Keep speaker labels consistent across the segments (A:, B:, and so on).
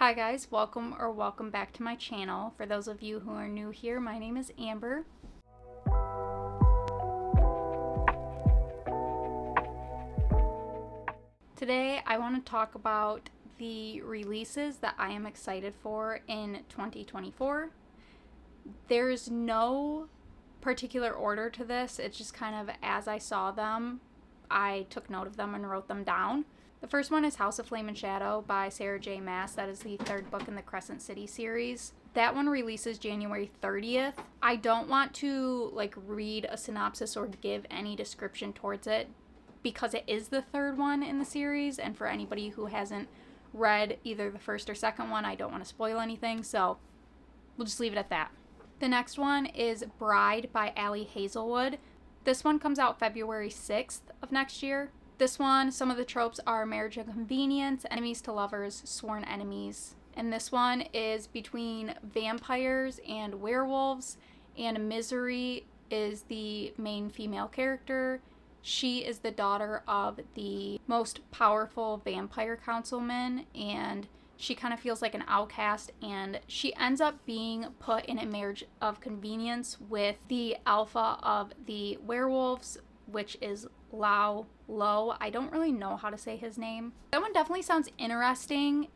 A: Hi guys, welcome back to my channel. For those of you who are new here, my name is Amber. Today I want to talk about the releases that I am excited for in 2024. There's no particular order to this, it's just kind of as I saw them, I took note of them and wrote them down. The first one is House of Flame and Shadow by Sarah J. Maas. That is the third book in the Crescent City series. That one releases January 30th. I don't want to read a synopsis or give any description towards it because it is the third one in the series, and for anybody who hasn't read either the first or second one, I don't want to spoil anything, so we'll just leave it at that. The next one is Bride by Ali Hazelwood. This one comes out February 6th of next year. This one, some of the tropes are marriage and convenience, enemies to lovers, sworn enemies. And this one is between vampires and werewolves, and Misery is the main female character. She is the daughter of the most powerful vampire councilman, and she kind of feels like an outcast, and she ends up being put in a marriage of convenience with the alpha of the werewolves, which is Lo. I don't really know how to say his name. That one definitely sounds interesting.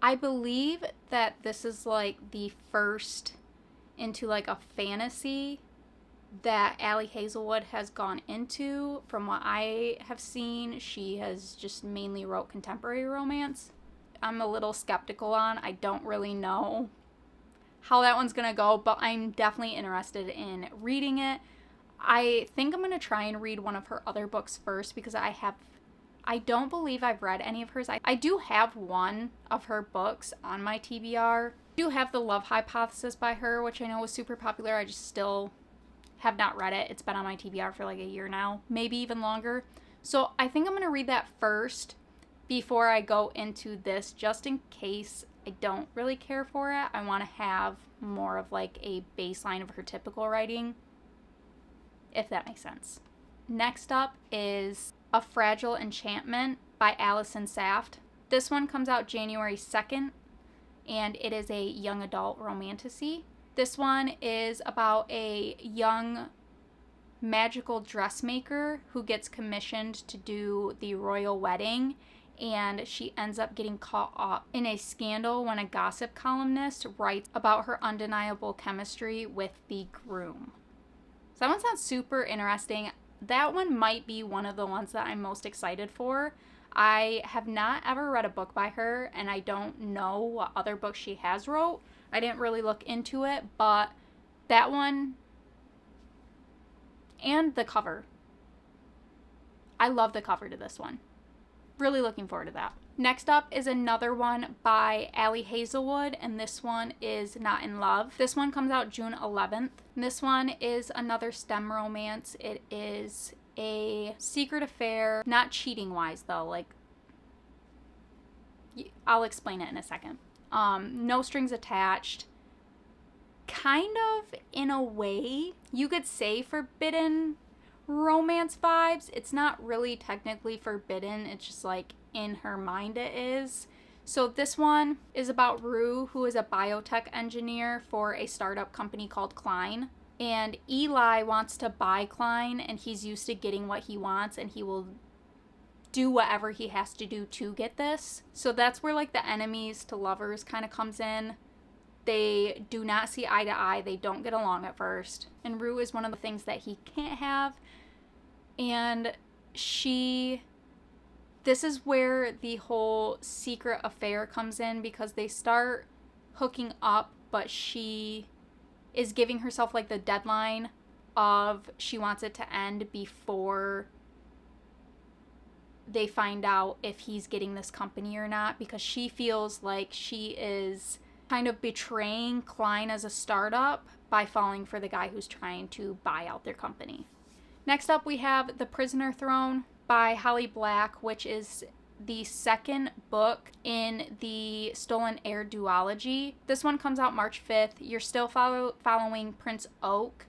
A: I believe that this is the first into a fantasy that Ali Hazelwood has gone into. From what I have seen, she has just mainly wrote contemporary romance. I'm a little skeptical on. I don't really know how that one's gonna go, but I'm definitely interested in reading it. I think I'm going to try and read one of her other books first because I don't believe I've read any of hers. I do have one of her books on my TBR. I do have The Love Hypothesis by her, which I know was super popular. I just still have not read it. It's been on my TBR for a year now, maybe even longer. So I think I'm going to read that first before I go into this, just in case I don't really care for it. I want to have more of a baseline of her typical writing, if that makes sense. Next up is A Fragile Enchantment by Allison Saft. This one comes out January 2nd, and it is a young adult romantasy. This one is about a young magical dressmaker who gets commissioned to do the royal wedding, and she ends up getting caught up in a scandal when a gossip columnist writes about her undeniable chemistry with the groom. So that one sounds super interesting. That one might be one of the ones that I'm most excited for. I have not ever read a book by her, and I don't know what other books she has wrote. I didn't really look into it, but that one and the cover. I love the cover to this one. Really looking forward to that. Next up is another one by Ali Hazelwood, and this one is Not in Love. This one comes out June 11th. This one is another STEM romance. It is a secret affair, not cheating wise though, I'll explain it in a second. No strings attached. Kind of, in a way, you could say forbidden romance vibes. It's not really technically forbidden, it's just in her mind it is. So this one is about Rue, who is a biotech engineer for a startup company called Klein, and Eli wants to buy Klein, and he's used to getting what he wants, and he will do whatever he has to do to get this. So that's where the enemies to lovers kind of comes in. They do not see eye to eye. They don't get along at first, and Rue is one of the things that he can't have, and this is where the whole secret affair comes in, because they start hooking up, but she is giving herself the deadline of she wants it to end before they find out if he's getting this company or not, because she feels like she is kind of betraying Klein as a startup by falling for the guy who's trying to buy out their company. Next up, we have The Prisoner Throne by Holly Black, which is the second book in the Stolen Heir duology. This one comes out March 5th. You're still following Prince Oak,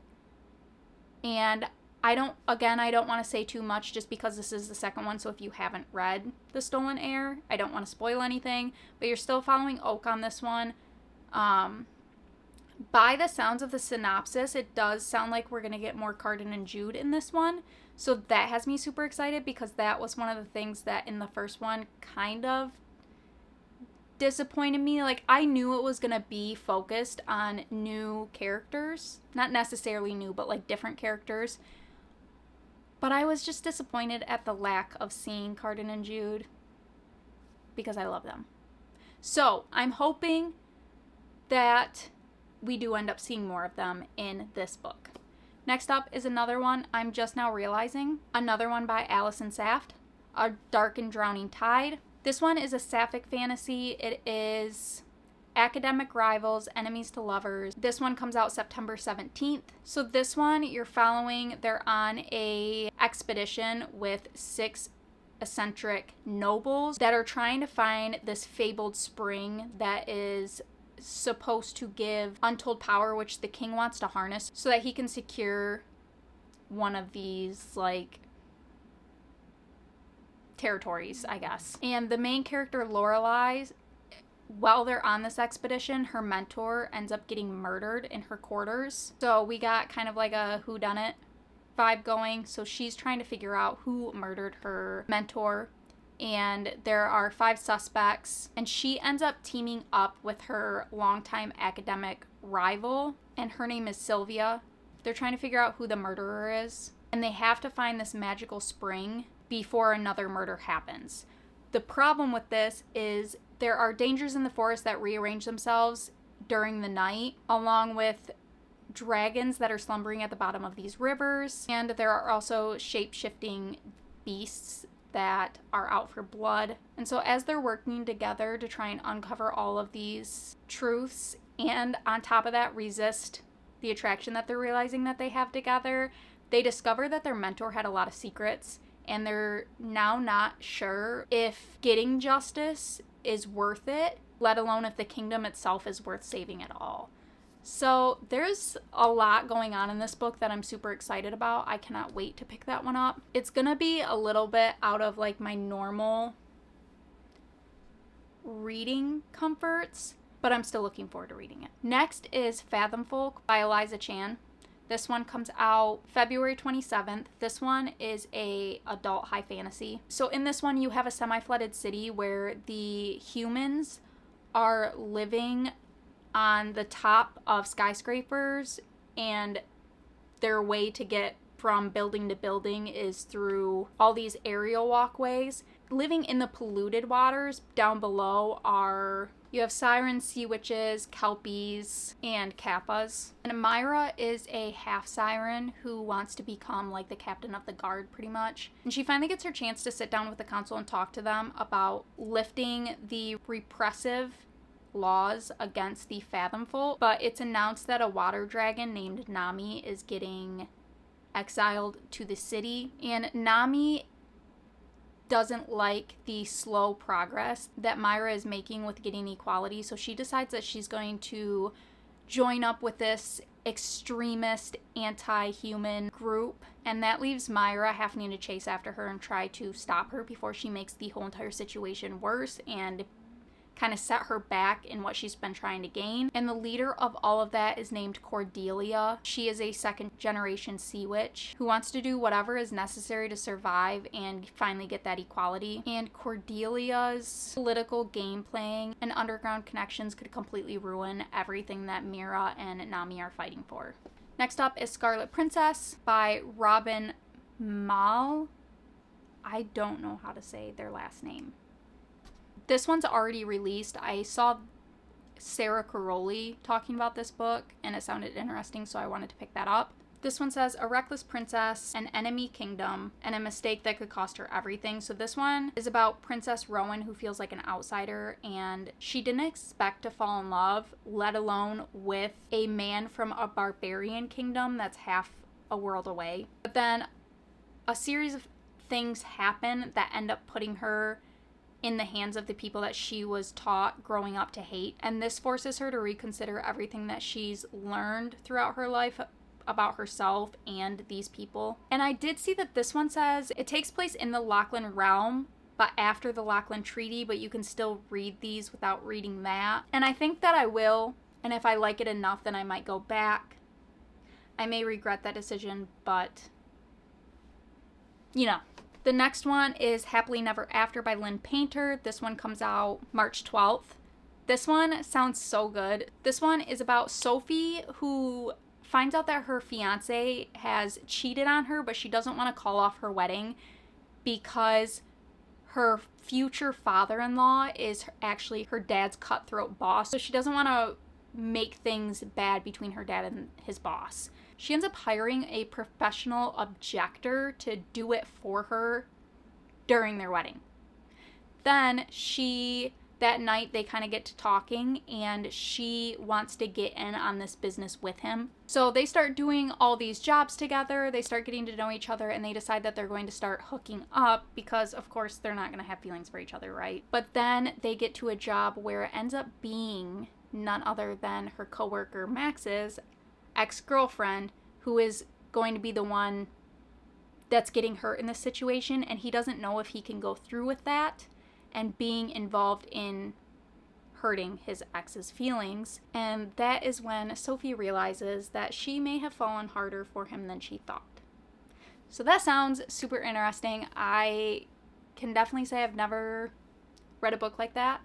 A: and I don't want to say too much just because this is the second one, so if you haven't read The Stolen Heir, I don't want to spoil anything, but you're still following Oak on this one. By the sounds of the synopsis, it does sound like we're going to get more Carden and Jude in this one. So that has me super excited because that was one of the things that in the first one kind of disappointed me. Like, I knew it was going to be focused on new characters. Not necessarily new, but like different characters. But I was just disappointed at the lack of seeing Carden and Jude because I love them. So I'm hoping that we do end up seeing more of them in this book. Next up is another one I'm just now realizing. Another one by Allison Saft, A Dark and Drowning Tide. This one is a sapphic fantasy. It is academic rivals, enemies to lovers. This one comes out September 17th. So this one you're following, they're on a expedition with 6 eccentric nobles that are trying to find this fabled spring that is supposed to give untold power, which the king wants to harness so that he can secure one of these, like, territories, I guess. And the main character, Lorelei, while they're on this expedition, her mentor ends up getting murdered in her quarters. So we got kind of like a whodunit vibe going. So she's trying to figure out who murdered her mentor. And there are 5 suspects, and she ends up teaming up with her longtime academic rival, and her name is Sylvia. They're trying to figure out who the murderer is, and they have to find this magical spring before another murder happens. The problem with this is there are dangers in the forest that rearrange themselves during the night, along with dragons that are slumbering at the bottom of these rivers, and there are also shape-shifting beasts that are out for blood. And so as they're working together to try and uncover all of these truths, and on top of that resist the attraction that they're realizing that they have together, they discover that their mentor had a lot of secrets, and they're now not sure if getting justice is worth it, let alone if the kingdom itself is worth saving at all. So there's a lot going on in this book that I'm super excited about. I cannot wait to pick that one up. It's gonna be a little bit out of like my normal reading comforts, but I'm still looking forward to reading it. Next is Fathom Folk by Eliza Chan. This one comes out February 27th. This one is a adult high fantasy. So in this one you have a semi-flooded city where the humans are living on the top of skyscrapers, and their way to get from building to building is through all these aerial walkways. Living in the polluted waters down below you have sirens, sea witches, kelpies, and kappas. And Myra is a half siren who wants to become like the captain of the guard pretty much. And she finally gets her chance to sit down with the council and talk to them about lifting the repressive laws against the Fathom Folk, but it's announced that a water dragon named Nami is getting exiled to the city, and Nami doesn't like the slow progress that Myra is making with getting equality, so she decides that she's going to join up with this extremist anti-human group, and that leaves Myra having to chase after her and try to stop her before she makes the whole entire situation worse and kind of set her back in what she's been trying to gain. And the leader of all of that is named Cordelia. She is a second-generation sea witch who wants to do whatever is necessary to survive and finally get that equality. And Cordelia's political game playing and underground connections could completely ruin everything that Mira and Nami are fighting for. Next up is Scarlet Princess by Robin Mal. I don't know how to say their last name. This one's already released. I saw Sarah Caroli talking about this book, and it sounded interesting, so I wanted to pick that up. This one says, a reckless princess, an enemy kingdom, and a mistake that could cost her everything. So this one is about Princess Rowan, who feels like an outsider, and she didn't expect to fall in love, let alone with a man from a barbarian kingdom that's half a world away. But then a series of things happen that end up putting her in the hands of the people that she was taught growing up to hate. And this forces her to reconsider everything that she's learned throughout her life about herself and these people. And I did see that this one says it takes place in the Lachlan realm, but after the Lachlan Treaty, but you can still read these without reading that. And I think that I will, and if I like it enough, then I might go back. I may regret that decision, but you know. The next one is Happily Never After by Lynn Painter. This one comes out March 12th. This one sounds so good. This one is about Sophie, who finds out that her fiance has cheated on her, but she doesn't want to call off her wedding because her future father-in-law is actually her dad's cutthroat boss. So she doesn't want to make things bad between her dad and his boss. She ends up hiring a professional objector to do it for her during their wedding. Then that night they kind of get to talking, and she wants to get in on this business with him. So they start doing all these jobs together, they start getting to know each other, and they decide that they're going to start hooking up because, of course, they're not going to have feelings for each other, right? But then they get to a job where it ends up being none other than her coworker Max's ex-girlfriend, who is going to be the one that's getting hurt in this situation, and he doesn't know if he can go through with that and being involved in hurting his ex's feelings. And that is when Sophie realizes that she may have fallen harder for him than she thought. So that sounds super interesting. I can definitely say I've never read a book like that.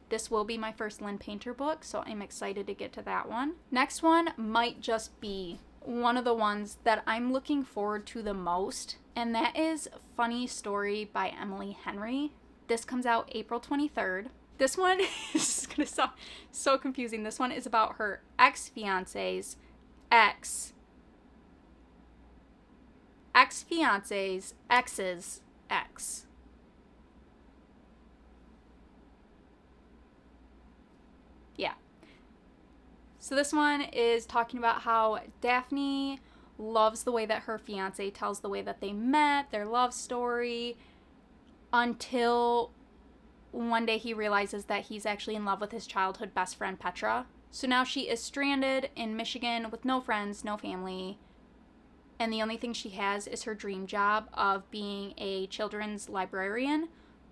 A: This will be my first Lynn Painter book, so I'm excited to get to that one. Next one might just be one of the ones that I'm looking forward to the most, and that is Funny Story by Emily Henry. This comes out April 23rd. This one is going to sound so confusing. This one is about her ex-fiance's ex's ex. Yeah. So this one is talking about how Daphne loves the way that her fiance tells the way that they met, their love story, until one day he realizes that he's actually in love with his childhood best friend, Petra. So now she is stranded in Michigan with no friends, no family, and the only thing she has is her dream job of being a children's librarian,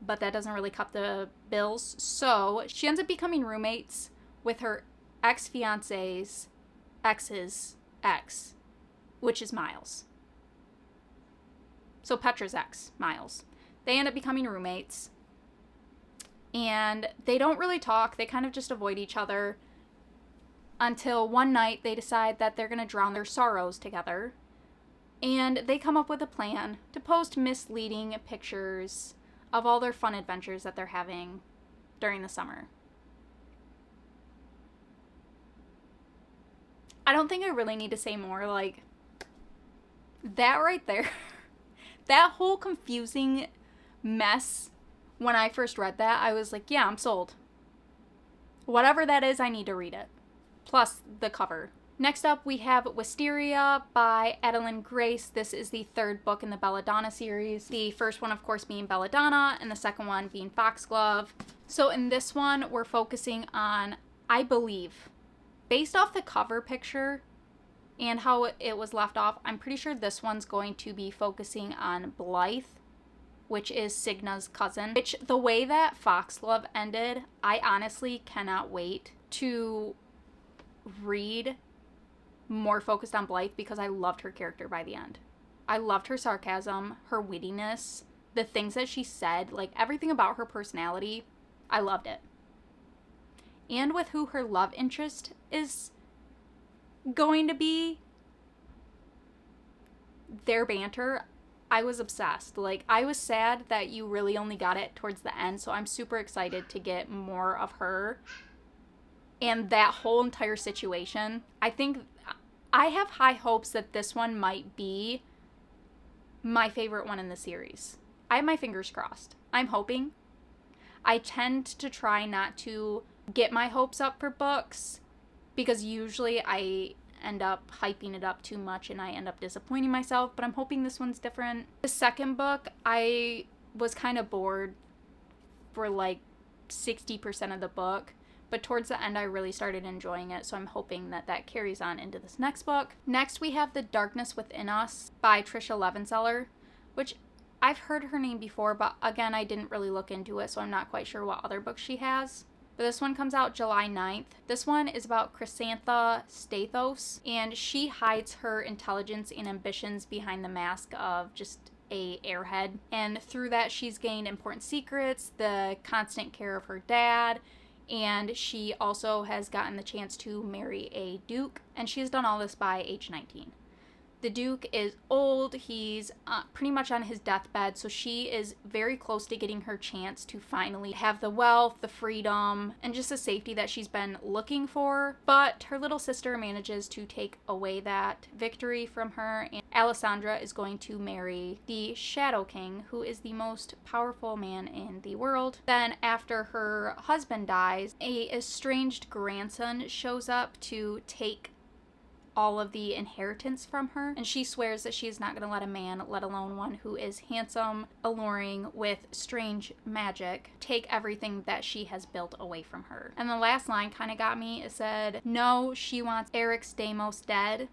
A: but that doesn't really cut the bills. So she ends up becoming roommates with her ex-fiance's ex's ex, which is Miles. So Petra's ex, Miles. They end up becoming roommates, and they don't really talk. They kind of just avoid each other until one night they decide that they're going to drown their sorrows together, and they come up with a plan to post misleading pictures of all their fun adventures that they're having during the summer. I don't think I really need to say more. Like, that right there, that whole confusing mess, when I first read that, I was like, yeah, I'm sold. Whatever that is, I need to read it. Plus the cover. Next up, we have Wisteria by Adeline Grace. This is the third book in the Belladonna series. The first one, of course, being Belladonna, and the second one being Foxglove. So in this one, we're focusing on, I believe, based off the cover picture and how it was left off, I'm pretty sure this one's going to be focusing on Blythe, which is Signa's cousin. Which, the way that Foxglove ended, I honestly cannot wait to read more focused on Blythe, because I loved her character by the end. I loved her sarcasm, her wittiness, the things that she said, like everything about her personality. I loved it. And with who her love interest is going to be, their banter, I was obsessed. Like, I was sad that you really only got it towards the end, so I'm super excited to get more of her and that whole entire situation. I think I have high hopes that this one might be my favorite one in the series. I have my fingers crossed. I'm hoping. I tend to try not to get my hopes up for books, because usually I end up hyping it up too much and I end up disappointing myself, but I'm hoping this one's different. The second book, I was kind of bored for like 60% of the book, but towards the end I really started enjoying it, so I'm hoping that that carries on into this next book. Next we have The Darkness Within Us by Trisha Levenseller, which I've heard her name before, but again, I didn't really look into it, so I'm not quite sure what other books she has. But this one comes out July 9th. This one is about Chrysantha Stathos, and she hides her intelligence and ambitions behind the mask of just a airhead. And through that, she's gained important secrets, the constant care of her dad, and she also has gotten the chance to marry a duke, and she's done all this by age 19. The Duke is old, he's pretty much on his deathbed, so she is very close to getting her chance to finally have the wealth, the freedom, and just the safety that she's been looking for. But her little sister manages to take away that victory from her, and Alessandra is going to marry the Shadow King, who is the most powerful man in the world. Then after her husband dies, a estranged grandson shows up to take all of the inheritance from her, and she swears that she is not going to let a man, let alone one who is handsome, alluring, with strange magic, take everything that she has built away from her. And the last line kind of got me. It said, no, she wants Eric's Deimos dead,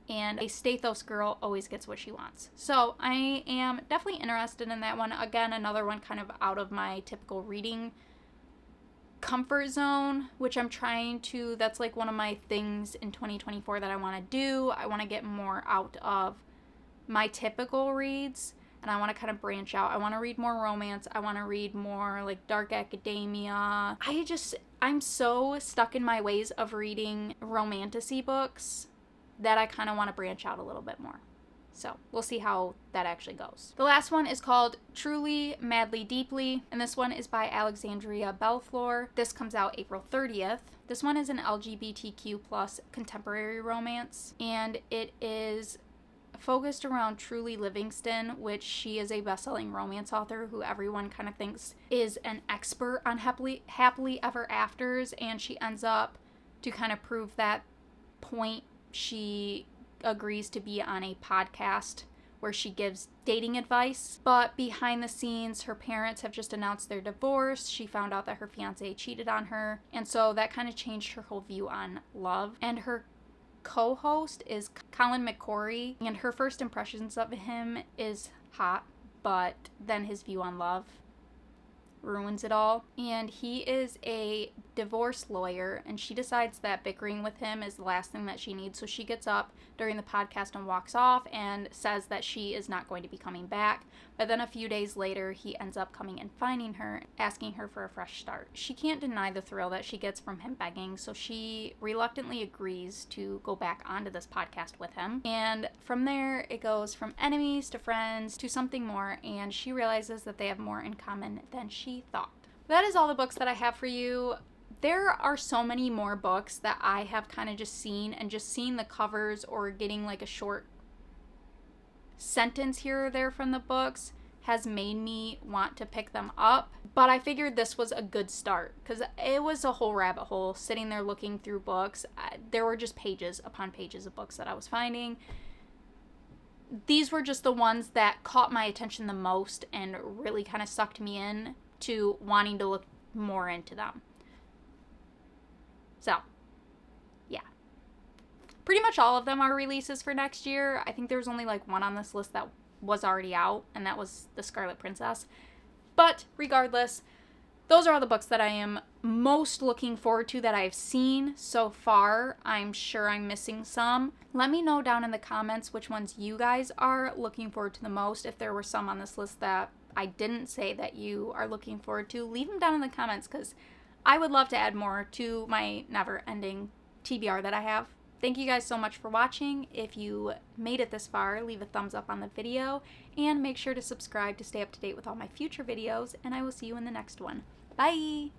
A: and a Stathos girl always gets what she wants. So I am definitely interested in that one. Again, another one kind of out of my typical reading comfort zone, which I'm trying to, that's like one of my things in 2024 that I want to do. I want to get more out of my typical reads, and I want to kind of branch out. I want to read more romance. I want to read more like dark academia. I'm so stuck in my ways of reading romantasy books that I kind of want to branch out a little bit more. So we'll see how that actually goes. The last one is called Truly, Madly, Deeply, and this one is by Alexandria Bellfleur. This comes out April 30th. This one is an LGBTQ plus contemporary romance, and it is focused around Truly Livingston, which she is a best-selling romance author who everyone kind of thinks is an expert on happily ever afters, and she ends up, to kind of prove that point, she agrees to be on a podcast where she gives dating advice. But behind the scenes, her parents have just announced their divorce. She found out that her fiance cheated on her, and so that kind of changed her whole view on love. And her co-host is Colin McCory, and her first impressions of him is hot, but then his view on love ruins it all. And he is a divorce lawyer, and she decides that bickering with him is the last thing that she needs, so she gets up during the podcast and walks off and says that she is not going to be coming back. But then a few days later, he ends up coming and finding her, asking her for a fresh start. She can't deny the thrill that she gets from him begging, so she reluctantly agrees to go back onto this podcast with him. And from there, it goes from enemies to friends to something more, and she realizes that they have more in common than she thought. That is all the books that I have for you. There are so many more books that I have kind of just seen, and just seeing the covers or getting like a short sentence here or there from the books has made me want to pick them up. But I figured this was a good start because it was a whole rabbit hole sitting there looking through books. There were just pages upon pages of books that I was finding. These were just the ones that caught my attention the most and really kind of sucked me in to wanting to look more into them. So, yeah. Pretty much all of them are releases for next year. I think there's only like one on this list that was already out, and that was The Scarlet Princess. But regardless, those are all the books that I am most looking forward to that I've seen so far. I'm sure I'm missing some. Let me know down in the comments which ones you guys are looking forward to the most. If there were some on this list that I didn't say that you are looking forward to, leave them down in the comments because I would love to add more to my never-ending TBR that I have. Thank you guys so much for watching. If you made it this far, leave a thumbs up on the video and make sure to subscribe to stay up to date with all my future videos, and I will see you in the next one. Bye!